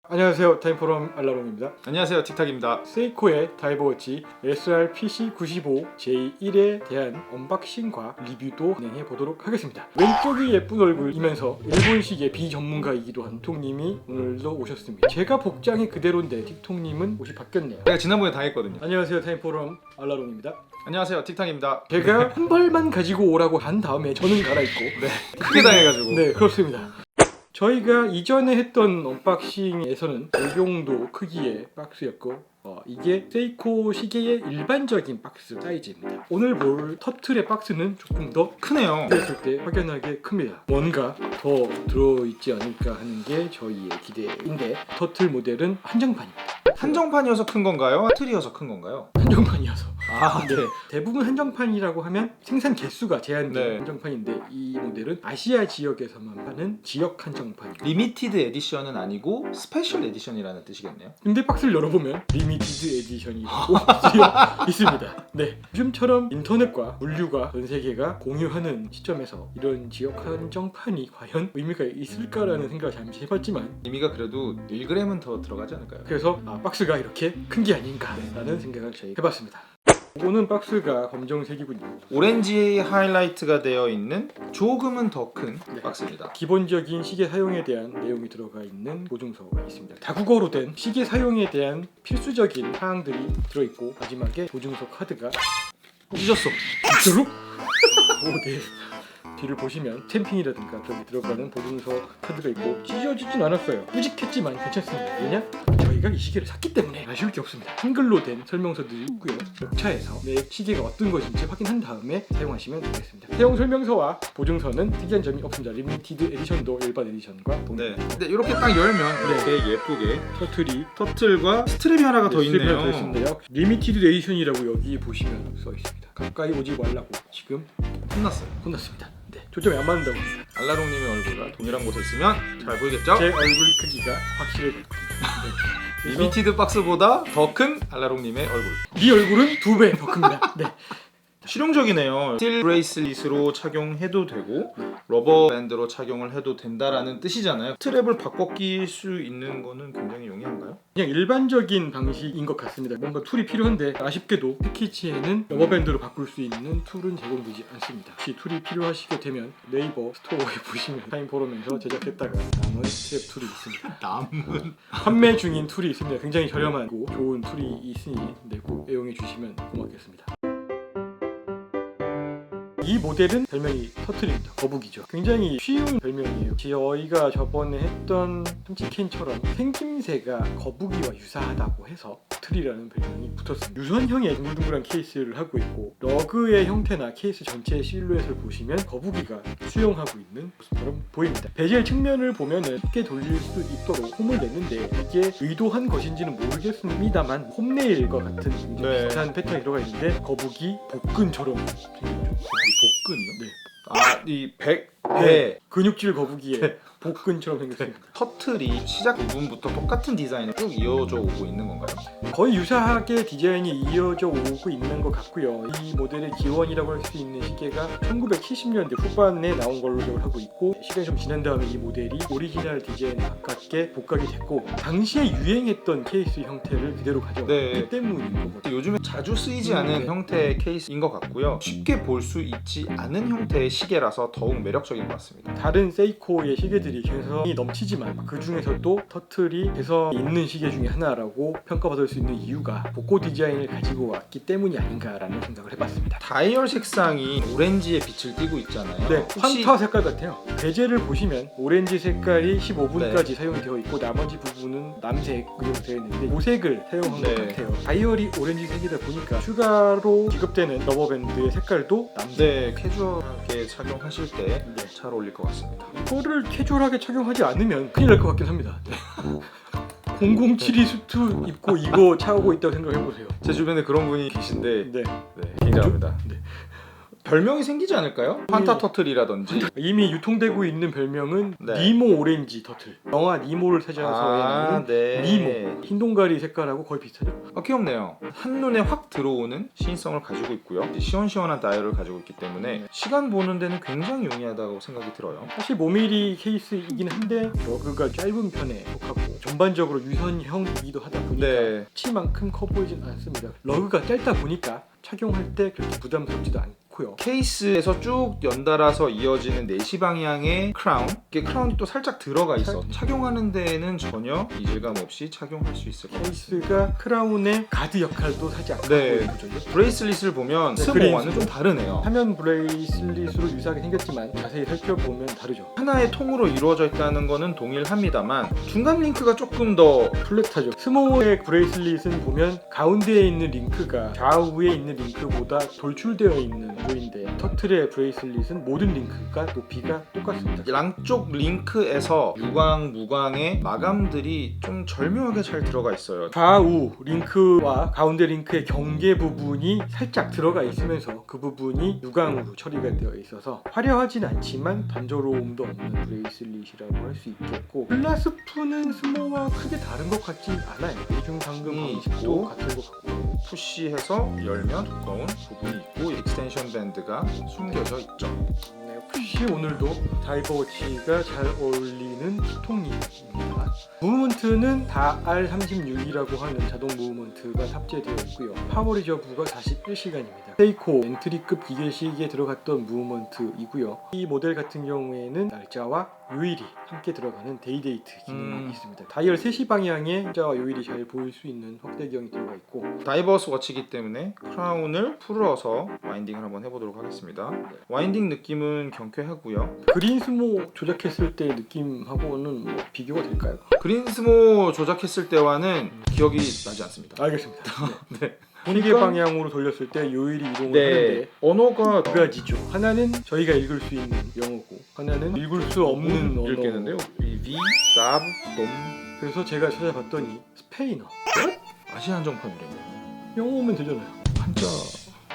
안녕하세요. 타임포럼 알라롱입니다. 안녕하세요, 틱탁입니다. 세이코의 다이버워치 SR-PC95 제1에 대한 언박싱과 리뷰도 진행해 보도록 하겠습니다. 왼쪽이 예쁜 얼굴이면서 일본식의 비전문가이기도 한 틱톡님이 오늘도 오셨습니다. 제가 복장이 그대로인데 틱톡님은 옷이 바뀌었네요. 제가 지난번에 당했거든요. 안녕하세요. 타임포럼 알라롱입니다. 안녕하세요, 틱탁입니다. 제가 한 벌만 가지고 오라고 한 다음에 저는 갈아입고 크게 당해가지고. 네, 그렇습니다. 저희가 이전에 했던 언박싱에서는 이 정도 크기의 박스였고 이게 세이코 시계의 일반적인 박스 사이즈입니다. 오늘 볼 터틀의 박스는 조금 더 크네요. 했을 때 확연하게 큽니다. 뭔가 더 들어있지 않을까 하는 게 저희의 기대인데 터틀 모델은 한정판입니다. 한정판이어서 큰 건가요? 틀이어서 큰 건가요? 한정판이어서 네. 대부분 한정판이라고 하면 생산 개수가 제한된 네. 한정판인데 이 모델은 아시아 지역에서만 파는 지역 한정판입니다. 리미티드 에디션은 아니고 스페셜 에디션이라는 뜻이겠네요. 근데 박스를 열어보면 리미티드 에디션이라고 쓰여 있습니다. 네, 요즘처럼 인터넷과 물류가 전 세계가 공유하는 시점에서 이런 지역 한정판이 과연 의미가 있을까라는 생각을 잠시 해봤지만 의미가 그래도 1g은 더 들어가지 않을까요? 그래서 박스가 이렇게 큰 게 아닌가라는 생각을 저희 해봤습니다. 이거는 박스가 검정색이군요. 오렌지 하이라이트가 되어 있는 조금은 더 큰 네. 박스입니다. 기본적인 시계 사용에 대한 내용이 들어가 있는 보증서가 있습니다. 다국어로 된 시계 사용에 대한 필수적인 사항들이 들어있고 마지막에 보증서 카드가 찢었어. 진짜로? 오, 네. 뒤를 보시면 템핑이라든가 그런 게 들어가는 보증서 카드가 있고 찢어지진 않았어요. 뿌직했지만 괜찮습니다. 왜냐? 저희가 이 시계를 샀기 때문에 아쉬울 게 없습니다. 한글로 된 설명서들이 있고요. 녹차에서 내 시계가 어떤 것인지 확인한 다음에 사용하시면 되겠습니다. 사용 설명서와 보증서는 특이한 점이 없습니다. 리미티드 에디션도 일반 에디션과 동일합니다. 네. 근데 이렇게 딱 열면 이렇게 예쁘게 터틀이 터틀과 스트랩이 하나가 더 스트랩이 하나 더 있네요. 있습니다. 리미티드 에디션이라고 여기 보시면 써 있습니다. 가까이 오지 말라고 지금 혼났어요. 혼났습니다. 네, 초점이 안 맞는다고 합니다. 알라롱님의 얼굴과 동일한 곳에 있으면 잘 보이겠죠? 제 얼굴 크기가 확실해졌군요. 네. 리미티드 박스보다 더 큰 알라롱님의 얼굴. 네 얼굴은 2배 더 큽니다. 네. 실용적이네요. 스틸 브레이슬릿으로 착용해도 되고 러버 밴드로 착용을 해도 된다라는 뜻이잖아요. 스트랩을 바꿔 끼일 수 있는 거는 굉장히 용이한가요? 그냥 일반적인 방식인 것 같습니다. 뭔가 툴이 필요한데 아쉽게도 패키지에는 러버밴드로 바꿀 수 있는 툴은 제공되지 않습니다. 혹시 툴이 필요하시게 되면 네이버 스토어에 보시면 타임포럼에서 제작했다가 남은 스트랩 툴이 있습니다. 남은 판매 중인 툴이 있습니다. 굉장히 저렴하고 좋은 툴이 있으니 꼭 애용해 주시면 고맙겠습니다. 이 모델은 별명이 터틀입니다. 거북이죠. 굉장히 쉬운 별명이에요. 저희가 저번에 했던 흠치캔처럼 생김새가 거북이와 유사하다고 해서 터틀이라는 별명이 붙었습니다. 유선형의 둥글둥글한 케이스를 하고 있고 러그의 형태나 케이스 전체의 실루엣을 보시면 거북이가 수영하고 있는 모습처럼 보입니다. 베젤 측면을 보면 쉽게 돌릴 수 있도록 홈을 냈는데 이게 의도한 것인지는 모르겠습니다만 홈레일과 같은 굉장히 비슷한 패턴이 들어가 있는데 거북이 복근처럼 생겼죠. 복근이요? 네. 이 배 근육질 거북이의 복근처럼 생겼습니다. 터틀이 시작 부분부터 똑같은 디자인을 쭉 이어져 오고 있는 건가요? 거의 유사하게 디자인이 이어져 오고 있는 것 같고요. 이 모델의 기원이라고 할 수 있는 시계가 1970년대 후반에 나온 걸로 기억을 하고 있고 시간이 좀 지난 다음에 이 모델이 오리지널 디자인에 가깝게 복각이 됐고 당시에 유행했던 케이스 형태를 그대로 가져왔기 때문인 거거든요. 요즘에 자주 쓰이지 않은 형태의 케이스인 것 같고요. 쉽게 볼 수 있지 않은 형태의 시계라서 더욱 매력적인 것 같습니다. 다른 세이코의 시계들이 개성이 넘치지만 그 중에서도 터틀이 개성이 있는 시계 중에 하나라고 평가받을 수 있는 이유가 복고 디자인을 가지고 왔기 때문이 아닌가라는 생각을 해봤습니다. 다이얼 색상이 오렌지의 빛을 띠고 있잖아요. 네, 혹시 환타 색깔 같아요. 베젤을 보시면 오렌지 색깔이 15분까지 사용되어 있고 나머지 부분은 남색으로 되어 있는데 모색을 사용한 것 같아요. 다이얼이 오렌지색이다 보니까 추가로 지급되는 러버밴드의 색깔도 남색. 캐주얼하게 착용하실 때 잘 어울릴 것 같습니다. 이거를 캐주얼하게 착용하지 않으면 큰일 날 것 같긴 합니다. 007이 수트 입고 이거 차오고 있다고 생각해보세요. 제 주변에 그런 분이 계신데 네. 굉장합니다. 네. 별명이 생기지 않을까요? 판타 터틀이라든지. 이미 유통되고 있는 별명은 네. 니모 오렌지 터틀. 영화 니모를 찾아서의 나오는 네. 니모. 흰 동가리 색깔하고 거의 비슷하죠. 귀엽네요. 한눈에 확 들어오는 시인성을 가지고 있고요. 시원시원한 다이얼을 가지고 있기 때문에 시간 보는 데는 굉장히 용이하다고 생각이 들어요. 사실 5mm 케이스이긴 한데 러그가 짧은 편에 속하고 전반적으로 유선형이기도 하다 보니까 네. 치만큼 커 보이진 않습니다. 러그가 짧다 보니까 착용할 때 그렇게 부담스럽지도 않고요. 케이스에서 쭉 연달아서 이어지는 4시 방향의 크라운. 이게 크라운이 또 살짝 들어가 있어. 착용하는 데에는 전혀 이질감 없이 착용할 수 있을 것 같습니다. 케이스가 크라운의 가드 역할도 살짝 하고 네. 있는 구조죠. 브레이슬릿을 보면 네, 스모와는 좀 다르네요. 화면 브레이슬릿으로 유사하게 생겼지만 자세히 살펴보면 다르죠. 하나의 통으로 이루어져 있다는 것은 동일합니다만 중간 링크가 조금 더 플랫하죠. 스모의 브레이슬릿은 보면 가운데에 있는 링크가 좌우에 있는 링크보다 돌출되어 있는 구조인데 터틀의 브레이슬릿은 모든 링크가 높이가 똑같습니다. 양쪽 링크에서 유광, 무광의 마감들이 좀 절묘하게 잘 들어가 있어요. 좌우 링크와 가운데 링크의 경계 부분이 살짝 들어가 있으면서 그 부분이 유광으로 처리가 되어 있어서 화려하진 않지만 단조로움도 없는 브레이슬릿이라고 할 수 있겠고, 클라스프는 스모와 크게 다른 것 같지 않아요. 이중 잠금 방식도 있고, 같은 것 같고 푸시해서 열면 두꺼운 부분이 있고 익스텐션 밴드가 숨겨져 있죠. 네, 역시 오늘도 다이버워치가 잘 어울리는 피통님입니다. 무브먼트는 다 R36이라고 하는 자동 무브먼트가 탑재되어 있고요. 파워 리저브가 41시간입니다. 세이코 엔트리급 기계식에 들어갔던 무브먼트이고요. 이 모델 같은 경우에는 날짜와 요일이 함께 들어가는 데이데이트 기능이 있습니다. 다이얼 3시 방향에 날짜와 요일이 잘 보일 수 있는 확대경이 들어가 있고, 다이버스 워치이기 때문에 크라운을 풀어서 와인딩을 한번 해보도록 하겠습니다. 와인딩 느낌은 경쾌하고요. 그린 스모 조작했을 때 느낌하고는 뭐 비교가 될까요? 그린스모 조작했을 때와는 기억이 나지 않습니다. 알겠습니다. 네. 시계 방향으로 돌렸을 때 요일이 이동을 하는데 언어가 두 가지죠. 하나는 저희가 읽을 수 있는 영어고, 하나는 읽을 수 없는 언어. 읽겠는데요. 위, 쌉, 돔. 그래서 제가 찾아봤더니 스페인어. 아시아 한정판이래요. 영어 오면 되잖아요. 한자.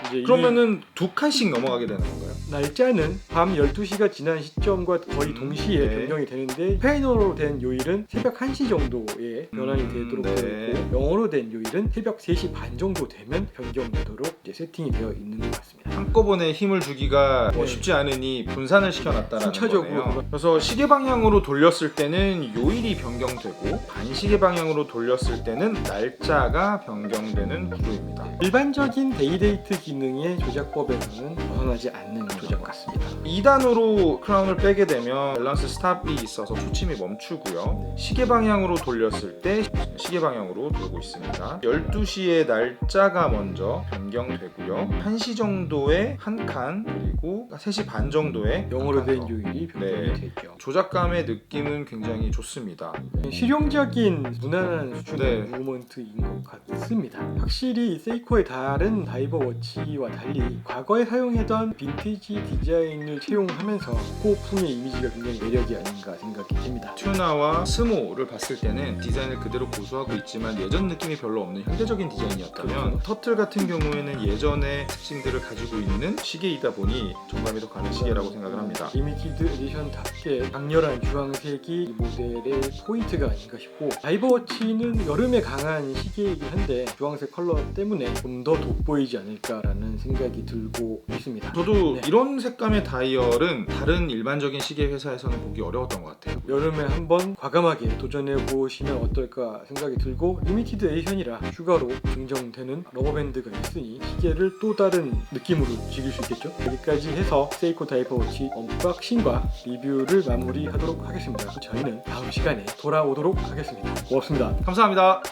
이제 그러면은 두 칸씩 넘어가게 되는 건가요? 날짜는 밤 12시가 지난 시점과 거의 동시에 네. 변경이 되는데, 스페인어로 된 요일은 새벽 1시 정도에 변환이 되도록 네. 되어 있고, 영어로 된 요일은 새벽 3시 반 정도 되면 변경되도록 이제 세팅이 되어 있는 것 같습니다. 한꺼번에 힘을 주기가 네. 쉽지 않으니 분산을 시켜놨다는 순차적으로 거네요. 그래서 시계 방향으로 돌렸을 때는 요일이 변경되고 반시계 방향으로 돌렸을 때는 날짜가 변경되는 구조입니다. 일반적인 데이데이트 기능의 조작법에서는 벗어나지 않는 조작 같습니다. 2단으로 크라운을 빼게 되면 밸런스 스탑이 있어서 초침이 멈추고요. 시계 방향으로 돌렸을 때 시계 방향으로 돌고 있습니다. 12시의 날짜가 먼저 변경되고요. 1시 정도에 한 칸, 그리고 3시 반 정도에 영어로 한칸 된 더. 요일이 변경이 네. 되죠. 조작감의 느낌은 굉장히 좋습니다. 실용적인 무난한 수준의 네. 무브먼트인 것 같습니다. 확실히 세이코의 다른 다이버 워치와 달리 과거에 사용했던 빈티지 디자인을 채용하면서 고풍의 이미지가 굉장히 매력이 아닌가 생각이 됩니다. 튜나와 스모를 봤을 때는 디자인을 그대로 고수하고 있지만 예전 느낌이 별로 없는 현대적인 디자인이었다면 터틀 같은 경우에는 예전의 특징들을 가지고 있는 시계이다 보니 정감이 더 가는 시계라고 생각을 합니다. 리미티드 에디션답게 강렬한 주황색이 이 모델의 포인트가 아닌가 싶고, 다이버워치는 여름에 강한 시계이긴 한데 주황색 컬러 때문에 좀 더 돋보이지 않을까라는 생각이 들고 있습니다. 저도 네. 이런 색감의 다이얼은 다른 일반적인 시계 회사에서는 보기 어려웠던 것 같아요. 여름에 한번 과감하게 도전해 보시면 어떨까 생각이 들고, 리미티드 에디션이라 추가로 증정되는 러버밴드가 있으니 시계를 또 다른 느낌으로 즐길 수 있겠죠. 여기까지 해서 세이코 다이버워치 언박싱과 리뷰를 마무리하도록 하겠습니다. 저희는 다음 시간에 돌아오도록 하겠습니다. 고맙습니다. 감사합니다.